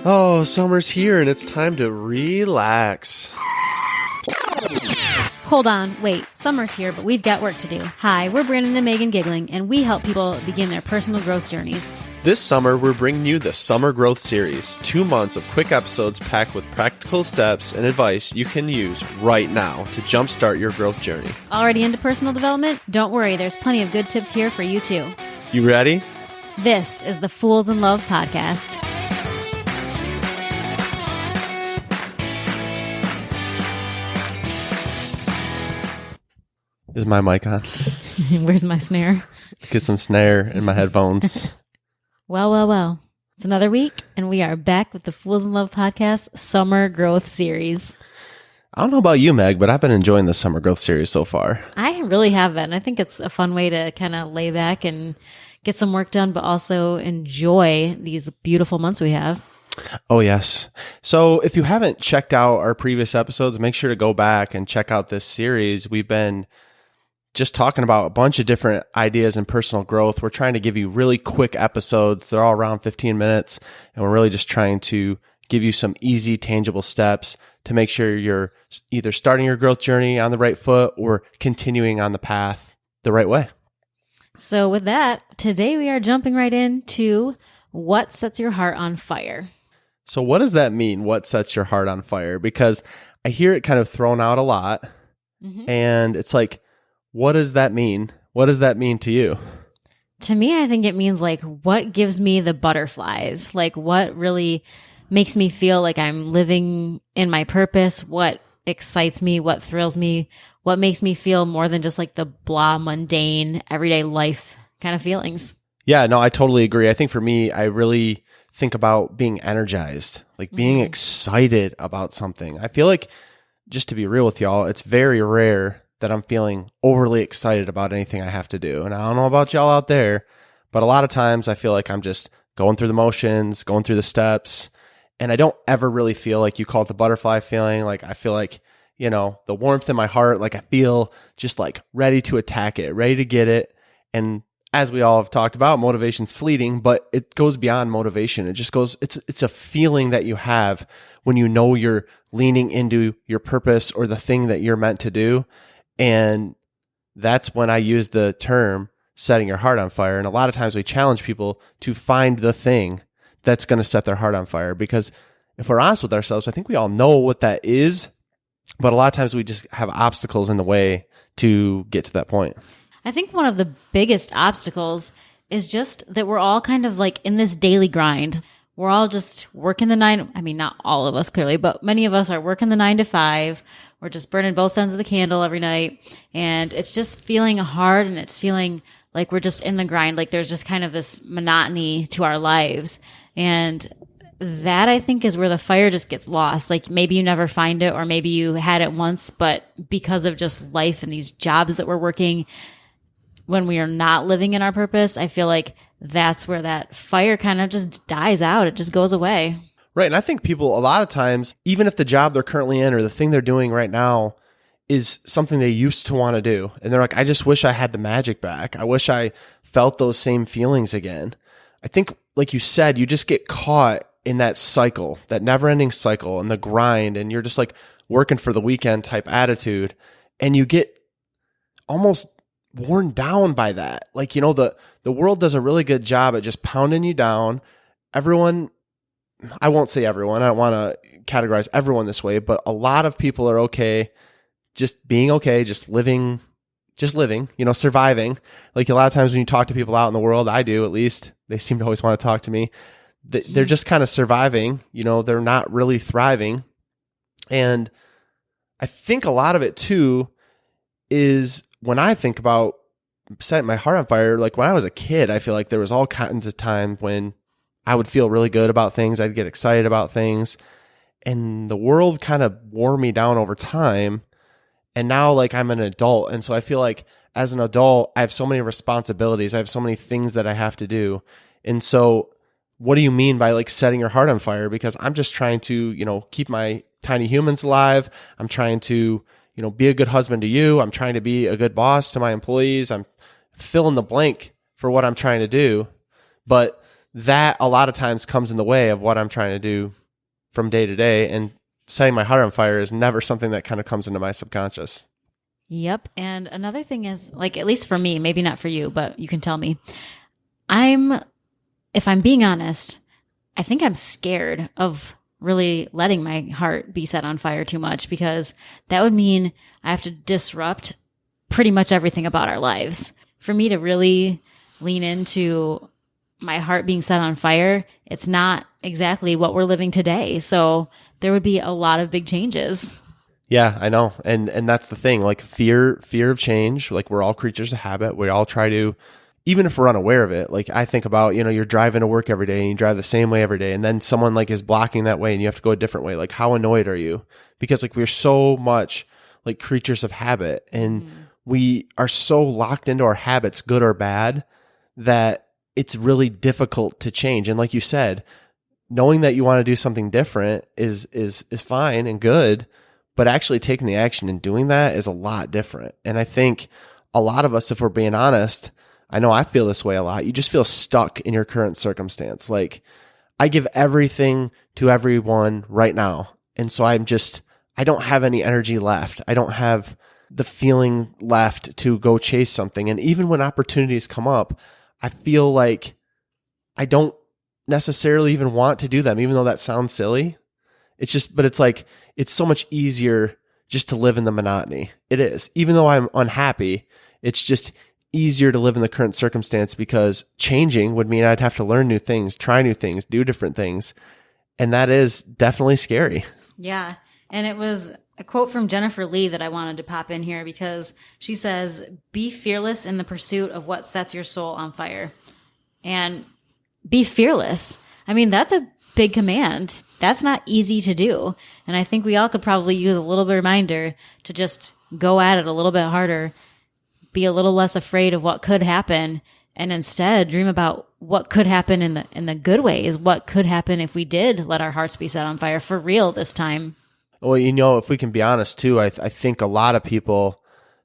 Oh, summer's here and it's time to relax. Hold on, wait. Summer's here, but we've got work to do. Hi, we're Brandon and Megan Giggling, and we help people begin their personal growth journeys. This summer, we're bringing you the Summer Growth Series, 2 months of quick episodes packed with practical steps and advice you can use right now to jumpstart your growth journey. Already into personal development? Don't worry, there's plenty of good tips here for you too. You ready? This is the Fools in Love podcast. Is my mic on? Where's my snare? Get some snare in my headphones. Well. It's another week, and we are back with the Fools in Love podcast Summer Growth Series. I don't know about you, Meg, but I've been enjoying the Summer Growth Series so far. I really have been. I think it's a fun way to kind of lay back and get some work done, but also enjoy these beautiful months we have. Oh, yes. So if you haven't checked out our previous episodes, make sure to go back and check out this series. We've been just talking about a bunch of different ideas in personal growth. We're trying to give you really quick episodes. They're all around 15 minutes, and we're really just trying to give you some easy, tangible steps to make sure you're either starting your growth journey on the right foot or continuing on the path the right way. So with that, today we are jumping right into what sets your heart on fire. So what does that mean? What sets your heart on fire? Because I hear it kind of thrown out a lot, and it's like, what does that mean? What does that mean to you? To me, I think it means like what gives me the butterflies, like what really makes me feel like I'm living in my purpose, what excites me, what thrills me, what makes me feel more than just like the blah, mundane, everyday life kind of feelings. Yeah, no, I totally agree. I think for me, I really think about being energized, like being excited about something. I feel like, just to be real with y'all, it's very rare that I'm feeling overly excited about anything I have to do. And I don't know about y'all out there, but a lot of times I feel like I'm just going through the motions, going through the steps, and I don't ever really feel like you call it the butterfly feeling. Like I feel like, the warmth in my heart, like I feel just like ready to attack it, ready to get it. And as we all have talked about, motivation's fleeting, but it goes beyond motivation. It just goes, it's a feeling that you have when you know you're leaning into your purpose or the thing that you're meant to do. And that's when I use the term setting your heart on fire. And a lot of times we challenge people to find the thing that's going to set their heart on fire. Because if we're honest with ourselves, I think we all know what that is. But a lot of times we just have obstacles in the way to get to that point. I think one of the biggest obstacles is just that we're all kind of like in this daily grind. We're all just working not all of us clearly, but many of us are working the 9 to 5. We're just burning both ends of the candle every night. And it's just feeling hard, and it's feeling like we're just in the grind. Like there's just kind of this monotony to our lives. And that, I think, is where the fire just gets lost. Like maybe you never find it, or maybe you had it once, but because of just life and these jobs that we're working, when we are not living in our purpose, I feel like that's where that fire kind of just dies out. It just goes away. Right. And I think people, a lot of times, even if the job they're currently in or the thing they're doing right now is something they used to want to do, and they're like, I just wish I had the magic back. I wish I felt those same feelings again. I think, like you said, you just get caught in that cycle, that never-ending cycle and the grind, and you're just like working for the weekend type attitude, and you get almost worn down by that. Like, the world does a really good job at just pounding you down. Everyone, I won't say everyone, I don't want to categorize everyone this way, but a lot of people are okay just being okay, just living, surviving. Like a lot of times when you talk to people out in the world, I do at least, they seem to always want to talk to me. They're just kind of surviving, they're not really thriving. And I think a lot of it too is when I think about setting my heart on fire, like when I was a kid, I feel like there was all kinds of times when I would feel really good about things. I'd get excited about things, and the world kind of wore me down over time. And now like I'm an adult. And so I feel like as an adult, I have so many responsibilities. I have so many things that I have to do. And so what do you mean by like setting your heart on fire? Because I'm just trying to, keep my tiny humans alive. I'm trying to, be a good husband to you. I'm trying to be a good boss to my employees. I'm fill in the blank for what I'm trying to do. But that a lot of times comes in the way of what I'm trying to do from day to day. And setting my heart on fire is never something that kind of comes into my subconscious. Yep. And another thing is, like, at least for me, maybe not for you, but you can tell me, if I'm being honest, I think I'm scared of really letting my heart be set on fire too much, because that would mean I have to disrupt pretty much everything about our lives. For me to really lean into my heart being set on fire, it's not exactly what we're living today. So there would be a lot of big changes. Yeah, I know. And that's the thing, like fear of change. Like, we're all creatures of habit. We all try to, even if we're unaware of it, like I think about, you're driving to work every day and you drive the same way every day. And then someone like is blocking that way and you have to go a different way. Like, how annoyed are you? Because like we're so much like creatures of habit, and we are so locked into our habits, good or bad, that it's really difficult to change. And like you said, knowing that you want to do something different is fine and good, but actually taking the action and doing that is a lot different. And I think a lot of us, if we're being honest, I know I feel this way a lot. You just feel stuck in your current circumstance. Like, I give everything to everyone right now. And so I don't have any energy left. I don't have the feeling left to go chase something. And even when opportunities come up, I feel like I don't necessarily even want to do them, even though that sounds silly. But it's like, it's so much easier just to live in the monotony. It is. Even though I'm unhappy, it's just easier to live in the current circumstance, because changing would mean I'd have to learn new things, try new things, do different things. And that is definitely scary. Yeah. And it was a quote from Jennifer Lee that I wanted to pop in here, because she says, "Be fearless in the pursuit of what sets your soul on fire." And be fearless. I mean, that's a big command. That's not easy to do. And I think we all could probably use a little bit of reminder to just go at it a little bit harder, be a little less afraid of what could happen, and instead dream about what could happen in the good ways. What could happen if we did let our hearts be set on fire for real this time? Well, if we can be honest too, I think a lot of people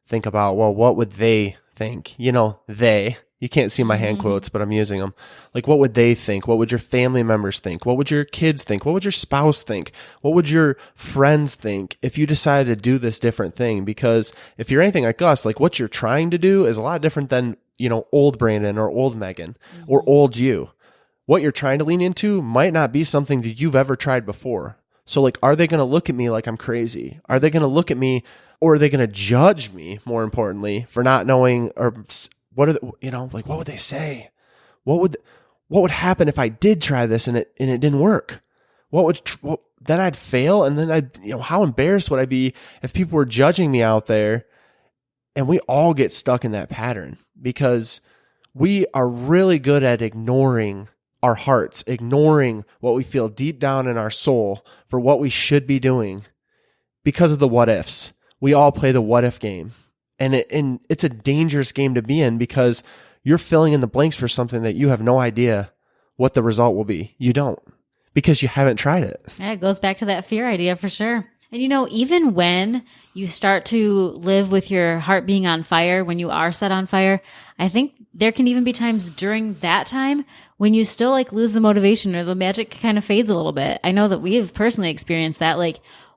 think about, well, what would they think? You can't see my hand quotes, but I'm using them. Like, what would they think? What would your family members think? What would your kids think? What would your spouse think? What would your friends think if you decided to do this different thing? Because if you're anything like us, like what you're trying to do is a lot different than, old Brandon or old Megan or old you. What you're trying to lean into might not be something that you've ever tried before. So like, are they going to look at me like I'm crazy? Are they going to look at me, or are they going to judge me, more importantly, for not knowing, or what would they say? What would happen if I did try this and it didn't work? Then I'd fail, and then how embarrassed would I be if people were judging me out there? And we all get stuck in that pattern because we are really good at ignoring our hearts, ignoring what we feel deep down in our soul for what we should be doing because of the what ifs. We all play the what if game. And it's a dangerous game to be in, because you're filling in the blanks for something that you have no idea what the result will be. You don't, because you haven't tried it. Yeah, it goes back to that fear idea for sure. And even when you start to live with your heart being on fire, when you are set on fire, I think there can even be times during that time when you still lose the motivation, or the magic kind of fades a little bit. I know that we have personally experienced that.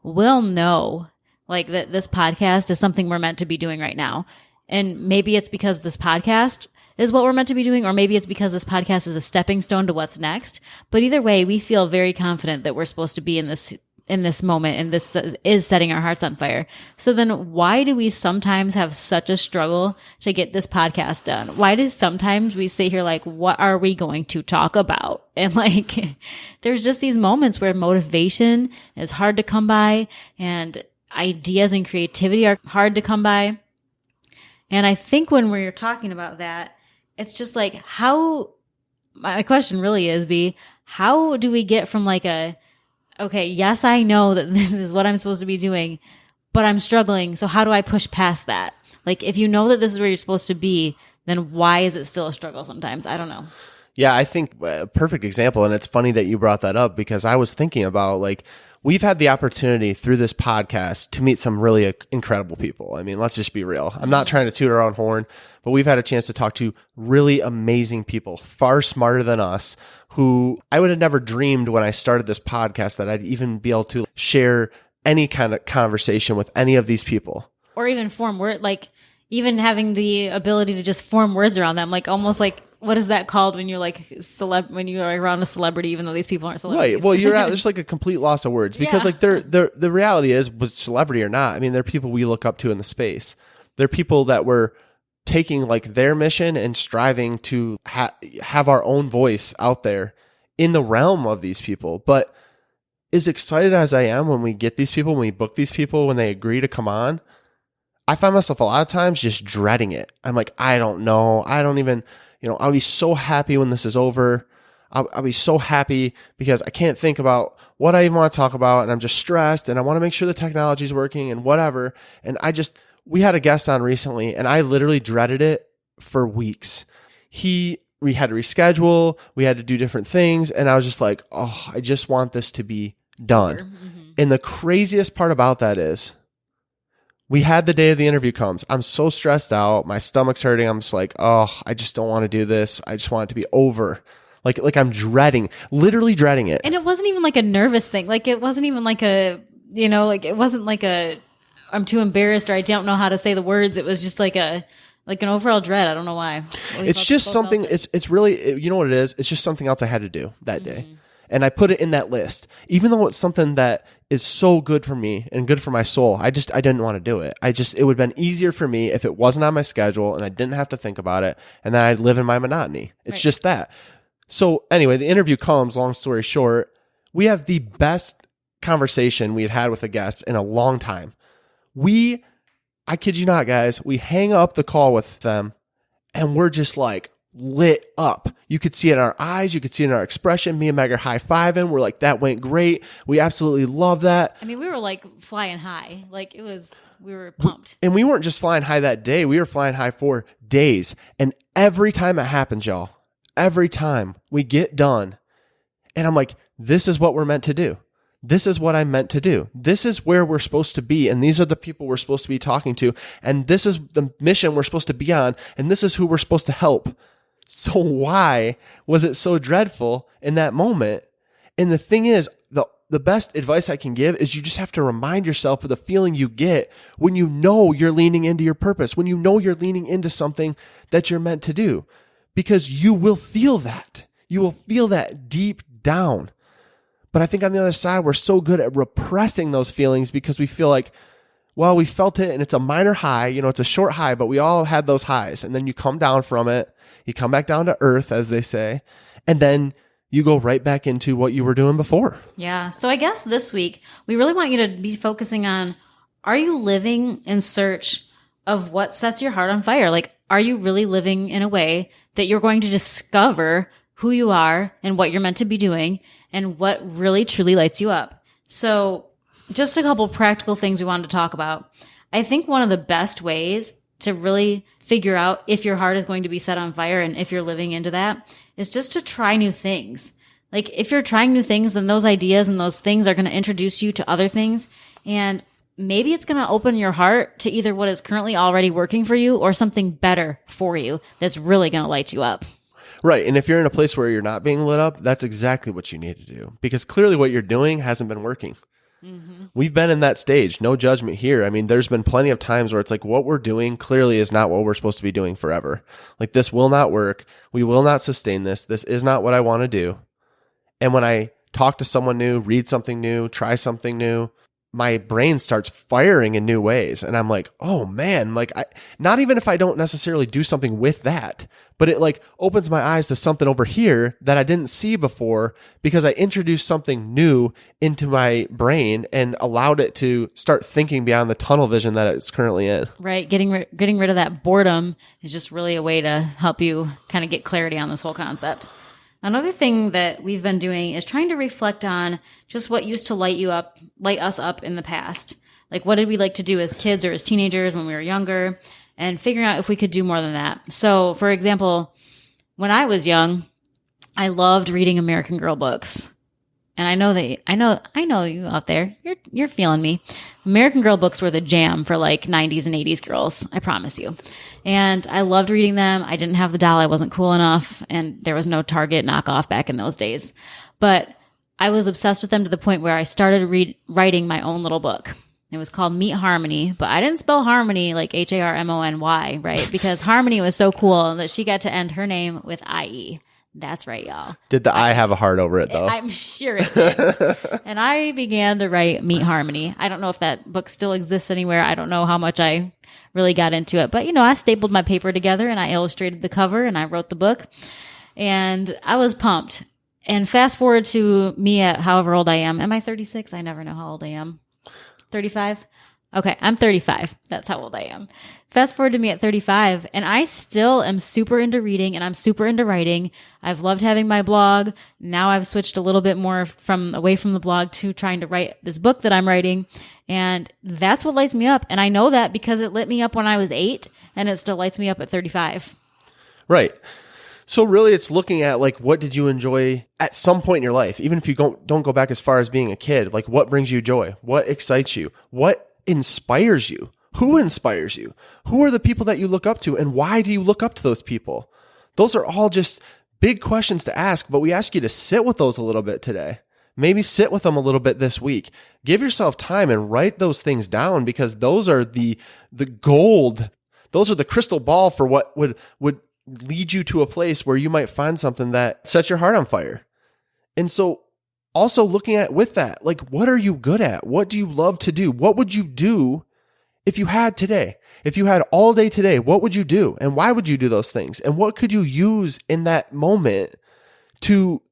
We'll know that this podcast is something we're meant to be doing right now. And maybe it's because this podcast is what we're meant to be doing, or maybe it's because this podcast is a stepping stone to what's next. But either way, we feel very confident that we're supposed to be in this moment, and this is setting our hearts on fire. So then why do we sometimes have such a struggle to get this podcast done? Why does sometimes we sit here what are we going to talk about? And there's just these moments where motivation is hard to come by, and ideas and creativity are hard to come by. And I think when we're talking about that, it's just how, my question really is, how do we get from okay, yes, I know that this is what I'm supposed to be doing, but I'm struggling. So how do I push past that? If you know that this is where you're supposed to be, then why is it still a struggle sometimes? I don't know. Yeah, I think a perfect example. And it's funny that you brought that up because I was thinking about like, we've had the opportunity through this podcast to meet some really incredible people. I mean, let's just be real. I'm not trying to toot our own horn, but we've had a chance to talk to really amazing people, far smarter than us, who I would have never dreamed when I started this podcast that I'd even be able to share any kind of conversation with any of these people. Or even form word, like even having the ability to just form words around them, like almost like, what is that called when you're like when you are around a celebrity, even though these people aren't celebrities? Right. Well, you're out. There's like a complete loss of words because like the reality is, with celebrity or not, I mean, they're people we look up to in the space. They're people that were taking like their mission and striving to have our own voice out there in the realm of these people. But as excited as I am when we get these people, when we book these people, when they agree to come on, I find myself a lot of times just dreading it. I'm like, I don't know. I don't even, I'll be so happy when this is over. I'll be so happy because I can't think about what I even want to talk about. And I'm just stressed and I want to make sure the technology is working and whatever. And we had a guest on recently and I literally dreaded it for weeks. We had to reschedule. We had to do different things. And I was just like, oh, I just want this to be done. Mm-hmm. And the craziest part about that is we had the day of the interview comes. I'm so stressed out. My stomach's hurting. I'm just like, oh, I just don't want to do this. I just want it to be over. Like I'm literally dreading it. And it wasn't even like a nervous thing. Like it wasn't even like it wasn't like I'm too embarrassed or I don't know how to say the words. It was just like an overall dread. I don't know why. It's just something, it's really, you know what it is? It's just something else I had to do that day. And I put it in that list, even though it's something that is so good for me and good for my soul. I didn't want to do it. It would have been easier for me if it wasn't on my schedule and I didn't have to think about it and then I'd live in my monotony. It's just that. So anyway, the interview comes, long story short, we have the best conversation we had with a guest in a long time. I kid you not, guys, we hang up the call with them and we're just like lit up. You could see it in our eyes. You could see it in our expression. Me and Meg are high-fiving. We're like, that went great. We absolutely love that. I mean, we were like flying high. Like we were pumped. And we weren't just flying high that day. We were flying high for days. And every time it happens, y'all, every time we get done, and I'm like, this is what we're meant to do. This is what I'm meant to do. This is where we're supposed to be. And these are the people we're supposed to be talking to. And this is the mission we're supposed to be on. And this is who we're supposed to help. So why was it so dreadful in that moment? And the thing is, the best advice I can give is you just have to remind yourself of the feeling you get when you know you're leaning into your purpose, when you know you're leaning into something that you're meant to do, because you will feel that. You will feel that deep down. But I think on the other side, we're so good at repressing those feelings because we feel like, well, we felt it and it's a minor high, it's a short high, but we all had those highs. And then you come down from it. You come back down to earth, as they say, and then you go right back into what you were doing before. Yeah. So I guess this week, we really want you to be focusing on, are you living in search of what sets your heart on fire? Like, are you really living in a way that you're going to discover who you are and what you're meant to be doing and what really truly lights you up? So just a couple practical things we wanted to talk about. I think one of the best ways to really figure out if your heart is going to be set on fire and if you're living into that is just to try new things. Like if you're trying new things, then those ideas and those things are going to introduce you to other things. And maybe it's going to open your heart to either what is currently already working for you or something better for you that's really going to light you up. Right. And if you're in a place where you're not being lit up, that's exactly what you need to do, because clearly what you're doing hasn't been working. Mm-hmm. We've been in that stage. No judgment here. I mean, there's been plenty of times where it's like what we're doing clearly is not what we're supposed to be doing forever. Like this will not work. We will not sustain this. This is not what I want to do. And when I talk to someone new, read something new, try something new, my brain starts firing in new ways. And I'm like, oh man, like not even if I don't necessarily do something with that, but it like opens my eyes to something over here that I didn't see before because I introduced something new into my brain and allowed it to start thinking beyond the tunnel vision that it's currently in. Right. Getting rid of that boredom is just really a way to help you kind of get clarity on this whole concept. Another thing that we've been doing is trying to reflect on just what used to light us up in the past. Like what did we like to do as kids or as teenagers when we were younger, and figuring out if we could do more than that. So for example, when I was young, I loved reading American Girl books. And I know you out there. You're feeling me. American Girl books were the jam for like 90s and 80s girls, I promise you. And I loved reading them. I didn't have the doll. I wasn't cool enough, and there was no Target knockoff back in those days. But I was obsessed with them to the point where I started writing my own little book. It was called Meet Harmony, but I didn't spell Harmony like Harmony, right? Because Harmony was so cool that she got to end her name with IE. That's right, y'all. Did the I have a heart over it, though? I'm sure it did. And I began to write Meet Harmony. I don't know if that book still exists anywhere. I don't know how much I really got into it. But, I stapled my paper together and I illustrated the cover and I wrote the book. And I was pumped. And fast forward to me at however old I am. Am I 36? I never know how old I am. 35? Okay, I'm 35. That's how old I am. Fast forward to me at 35, and I still am super into reading and I'm super into writing. I've loved having my blog. Now I've switched a little bit more away from the blog to trying to write this book that I'm writing. And that's what lights me up. And I know that because it lit me up when I was 8 and it still lights me up at 35. Right. So really it's looking at like, what did you enjoy at some point in your life? Even if you don't go back as far as being a kid, like what brings you joy? What excites you? What inspires you? Who inspires you? Who are the people that you look up to, and why do you look up to those people? Those are all just big questions to ask, but we ask you to sit with those a little bit today. Maybe sit with them a little bit this week. Give yourself time and write those things down, because those are the gold. Those are the crystal ball for what would lead you to a place where you might find something that sets your heart on fire. And so also looking at with that, like, what are you good at? What do you love to do? What would you do if you had today? If you had all day today, what would you do? And why would you do those things? And what could you use in that moment to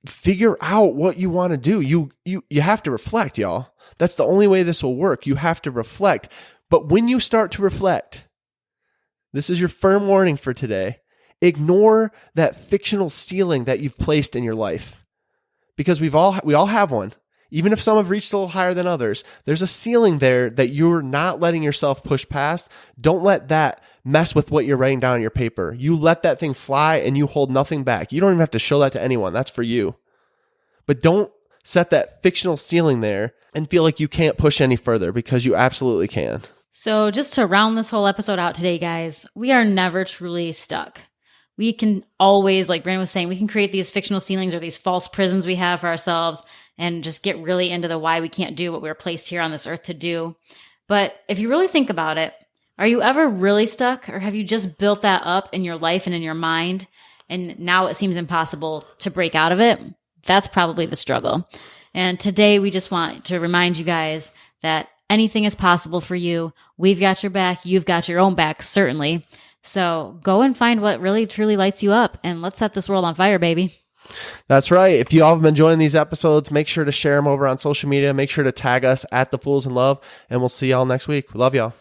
figure out what you want to do? You have to reflect, y'all. That's the only way this will work. You have to reflect. But when you start to reflect, this is your firm warning for today, ignore that fictional ceiling that you've placed in your life. Because we all have one. Even if some have reached a little higher than others, there's a ceiling there that you're not letting yourself push past. Don't let that mess with what you're writing down on your paper. You let that thing fly and you hold nothing back. You don't even have to show that to anyone. That's for you. But don't set that fictional ceiling there and feel like you can't push any further, because you absolutely can. So just to round this whole episode out today, guys, we are never truly stuck. We can always, like Brandon was saying, we can create these fictional ceilings or these false prisons we have for ourselves and just get really into the why we can't do what we were placed here on this earth to do. But if you really think about it, are you ever really stuck, or have you just built that up in your life and in your mind, and now it seems impossible to break out of it? That's probably the struggle. And today we just want to remind you guys that anything is possible for you. We've got your back. You've got your own back, certainly. So go and find what really truly lights you up, and let's set this world on fire, baby. That's right. If you all have been enjoying these episodes, make sure to share them over on social media. Make sure to tag us at The Fools in Love, and we'll see y'all next week. We love y'all.